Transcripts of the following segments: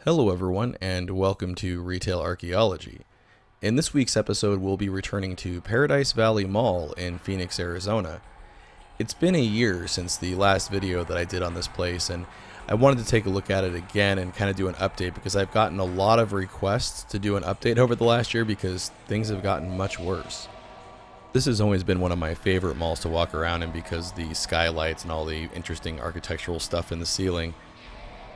Hello everyone and welcome to Retail Archaeology. In this week's episode we'll be returning to Paradise Valley Mall in Phoenix, Arizona. It's been a year since the last video that I did on this place, and I wanted to take a look at it again and kind of do an update because I've gotten a lot of requests to do an update over the last year because things have gotten much worse. This has always been one of my favorite malls to walk around in because the skylights and all the interesting architectural stuff in the ceiling.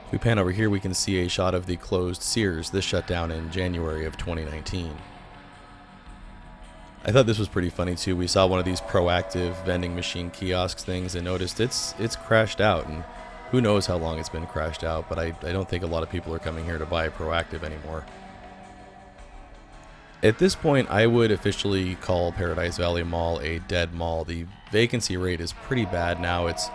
If we pan over here, we can see a shot of the closed Sears. This shut down in January of 2019. I thought this was pretty funny too. We saw one of these proactive vending machine kiosks things and noticed it's crashed out, and who knows how long it's been crashed out, but I don't think a lot of people are coming here to buy proactive anymore. At this point, I would officially call Paradise Valley Mall a dead mall. The vacancy rate is pretty bad now. It's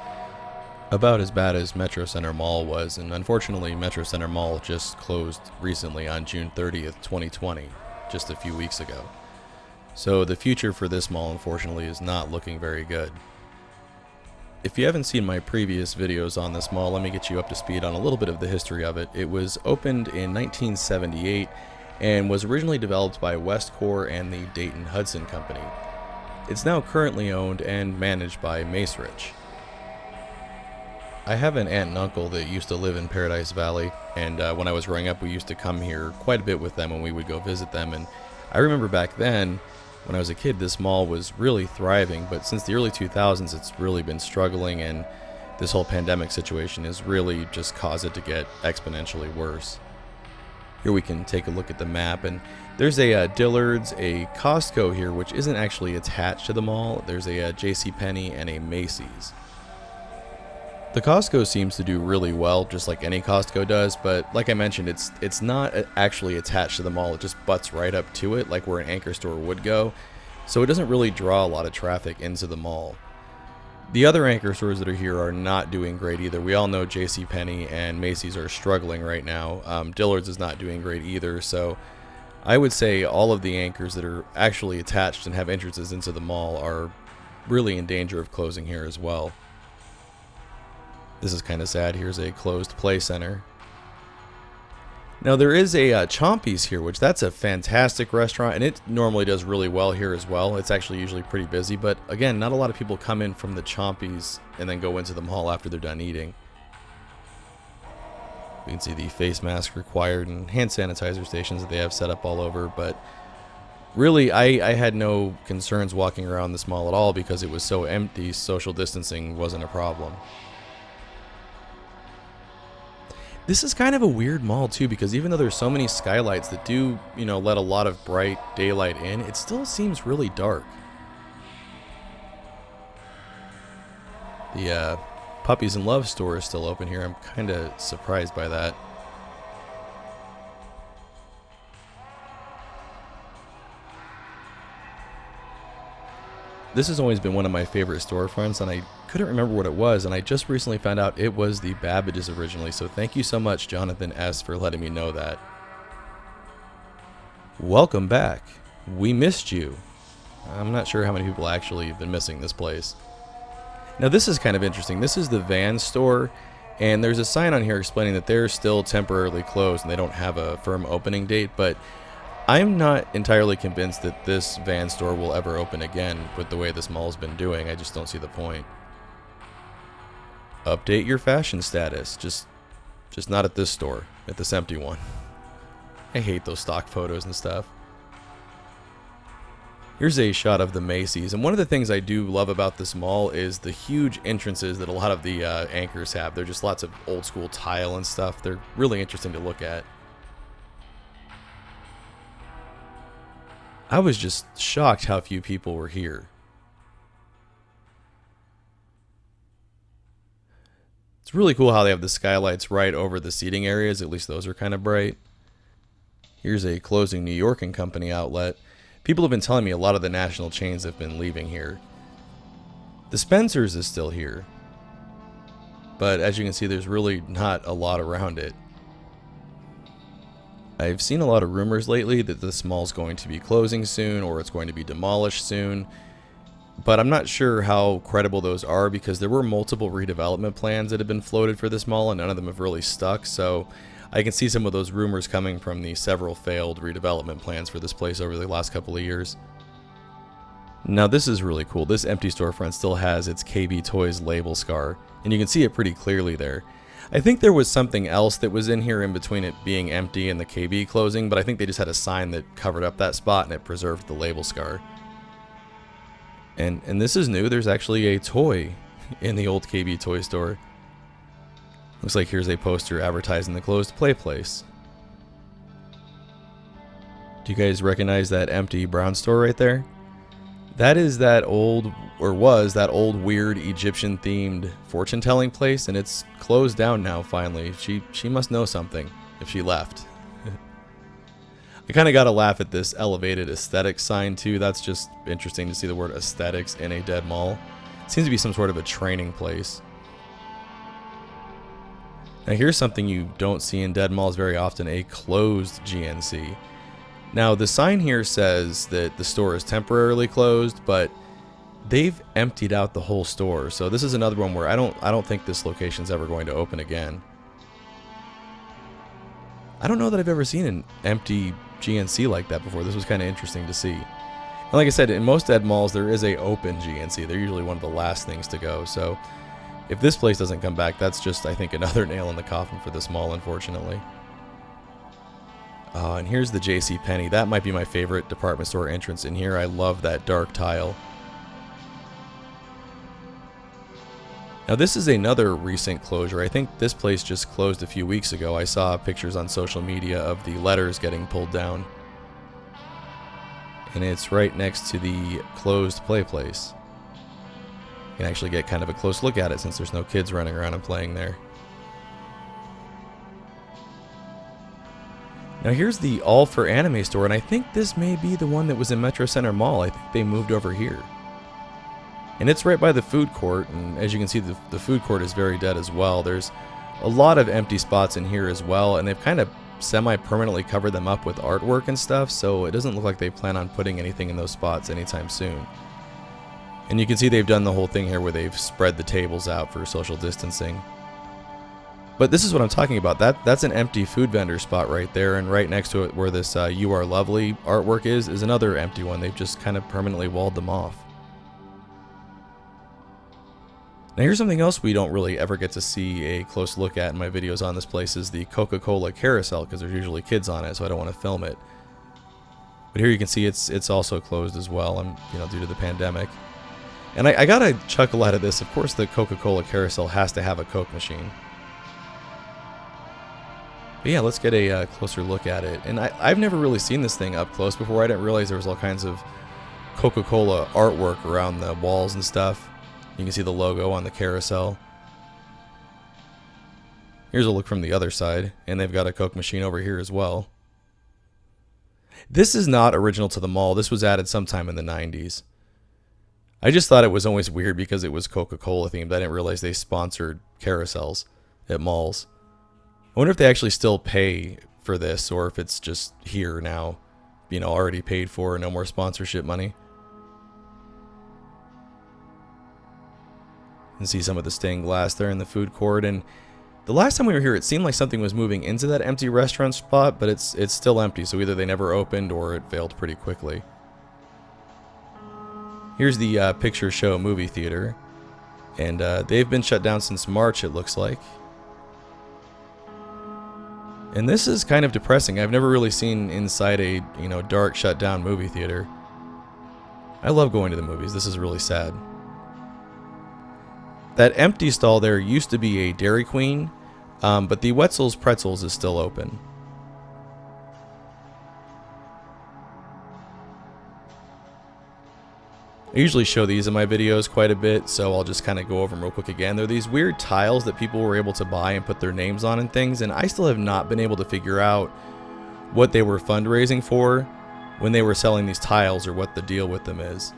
about as bad as Metro Center Mall was, and unfortunately Metro Center Mall just closed recently on June 30th, 2020, just a few weeks ago. So the future for this mall, unfortunately, is not looking very good. If you haven't seen my previous videos on this mall, let me get you up to speed on a little bit of the history of it. It was opened in 1978 and was originally developed by Westcor and the Dayton Hudson Company. It's now currently owned and managed by Macerich. I have an aunt and uncle that used to live in Paradise Valley, and when I was growing up we used to come here quite a bit with them when we would go visit them, and I remember back then when I was a kid this mall was really thriving, but since the early 2000s it's really been struggling, and this whole pandemic situation has really just caused it to get exponentially worse. Here we can take a look at the map, and there's a Dillard's, a Costco here which isn't actually attached to the mall. There's a JCPenney and a Macy's. The Costco seems to do really well, just like any Costco does, but like I mentioned, it's not actually attached to the mall. It just butts right up to it, like where an anchor store would go, so it doesn't really draw a lot of traffic into the mall. The other anchor stores that are here are not doing great either. We all know JCPenney and Macy's are struggling right now. Dillard's is not doing great either, so I would say all of the anchors that are actually attached and have entrances into the mall are really in danger of closing here as well. This is kind of sad. Here's a closed play center. Now there is a Chompy's here, which that's a fantastic restaurant, and it normally does really well here as well. It's actually usually pretty busy, but again, not a lot of people come in from the Chompy's and then go into the mall after they're done eating. We can see the face mask required and hand sanitizer stations that they have set up all over, but really I had no concerns walking around this mall at all because it was so empty. Social distancing wasn't a problem. This is kind of a weird mall too, because even though there's so many skylights that do, let a lot of bright daylight in, it still seems really dark. The Puppies in Love store is still open here. I'm kind of surprised by that. This has always been one of my favorite storefronts, and I couldn't remember what it was, and I just recently found out it was the Babbage's originally, so thank you so much, Jonathan S., for letting me know that. Welcome back. We missed you. I'm not sure how many people actually have been missing this place. Now this is kind of interesting. This is the Van store, and there's a sign on here explaining that they're still temporarily closed and they don't have a firm opening date, but I'm not entirely convinced that this Van store will ever open again with the way this mall's been doing. I just don't see the point. Update your fashion status. Just not at this store, at this empty one. I hate those stock photos and stuff. Here's a shot of the Macy's, and one of the things I do love about this mall is the huge entrances that a lot of the anchors have. They're just lots of old school tile and stuff. They're really interesting to look at. I was just shocked how few people were here. It's really cool how they have the skylights right over the seating areas. At least those are kind of bright. Here's a closing New York & Company outlet. People have been telling me a lot of the national chains have been leaving here. The Spencer's is still here, but as you can see, there's really not a lot around it. I've seen a lot of rumors lately that this mall's going to be closing soon or it's going to be demolished soon, but I'm not sure how credible those are because there were multiple redevelopment plans that have been floated for this mall and none of them have really stuck, so I can see some of those rumors coming from the several failed redevelopment plans for this place over the last couple of years. Now this is really cool. This empty storefront still has its KB Toys label scar, and you can see it pretty clearly there. I think there was something else that was in here in between it being empty and the KB closing, but I think they just had a sign that covered up that spot and it preserved the label scar. And this is new. There's actually a toy in the old KB toy store. Looks like here's a poster advertising the closed play place. Do you guys recognize that empty brown store right there? That is that old, or was that old weird Egyptian themed fortune telling place, and it's closed down now finally. She must know something if she left. I kind of got to laugh at this elevated aesthetics sign too. That's just interesting to see the word aesthetics in a dead mall. It seems to be some sort of a training place. Now here's something you don't see in dead malls very often, a closed GNC. Now the sign here says that the store is temporarily closed, but they've emptied out the whole store. So this is another one where I don't think this location's ever going to open again. I don't know that I've ever seen an empty GNC like that before. This was kind of interesting to see. And like I said, in most dead malls there is a open GNC. They're usually one of the last things to go. So if this place doesn't come back, that's just, I think, another nail in the coffin for this mall, unfortunately. And here's the JCPenney. That might be my favorite department store entrance in here. I love that dark tile. Now this is another recent closure. I think this place just closed a few weeks ago. I saw pictures on social media of the letters getting pulled down. And it's right next to the closed play place. You can actually get kind of a close look at it since there's no kids running around and playing there. Now here's the All for Anime store, and I think this may be the one that was in Metro Center Mall. I think they moved over here. And it's right by the food court, and as you can see, the food court is very dead as well. There's a lot of empty spots in here as well, and they've kind of semi-permanently covered them up with artwork and stuff, so it doesn't look like they plan on putting anything in those spots anytime soon. And you can see they've done the whole thing here where they've spread the tables out for social distancing. But this is what I'm talking about. That's an empty food vendor spot right there, and right next to it where this You Are Lovely artwork is another empty one. They've just kind of permanently walled them off. Now here's something else we don't really ever get to see a close look at in my videos on this place is the Coca-Cola carousel, because there's usually kids on it, so I don't want to film it. But here you can see it's also closed as well, due to the pandemic. And I got a chuckle out of this. Of course the Coca-Cola carousel has to have a Coke machine. But yeah, let's get a closer look at it. And I've never really seen this thing up close before. I didn't realize there was all kinds of Coca-Cola artwork around the walls and stuff. You can see the logo on the carousel. Here's a look from the other side, and they've got a Coke machine over here as well. This is not original to the mall. This was added sometime in the 90s. I just thought it was always weird because it was Coca-Cola themed. I didn't realize they sponsored carousels at malls. I wonder if they actually still pay for this, or if it's just here now, already paid for, no more sponsorship money. You can see some of the stained glass there in the food court, and the last time we were here it seemed like something was moving into that empty restaurant spot, but it's still empty, so either they never opened or it failed pretty quickly. Here's the Picture Show movie theater, and they've been shut down since March, it looks like. And this is kind of depressing. I've never really seen inside a dark shut down movie theater. I love going to the movies. This is really sad. That empty stall there used to be a Dairy Queen, but the Wetzel's Pretzels is still open. I usually show these in my videos quite a bit, so I'll just kind of go over them real quick again. They're these weird tiles that people were able to buy and put their names on and things, and I still have not been able to figure out what they were fundraising for when they were selling these tiles, or what the deal with them is.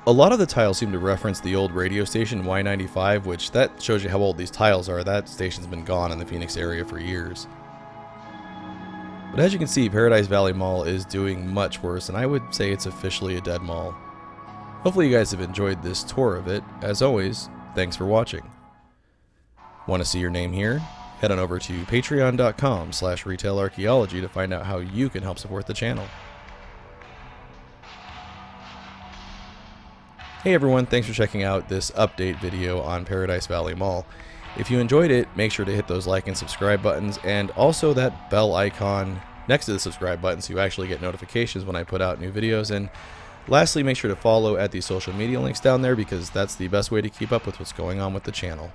A lot of the tiles seem to reference the old radio station Y95, which that shows you how old these tiles are. That station's been gone in the Phoenix area for years. But as you can see, Paradise Valley Mall is doing much worse, and I would say it's officially a dead mall. Hopefully you guys have enjoyed this tour of it. As always, thanks for watching. Want to see your name here? Head on over to patreon.com/Retail Archaeology to find out how you can help support the channel. Hey everyone, thanks for checking out this update video on Paradise Valley Mall. If you enjoyed it, make sure to hit those like and subscribe buttons, and also that bell icon next to the subscribe button so you actually get notifications when I put out new videos. And lastly, make sure to follow at the social media links down there, because that's the best way to keep up with what's going on with the channel.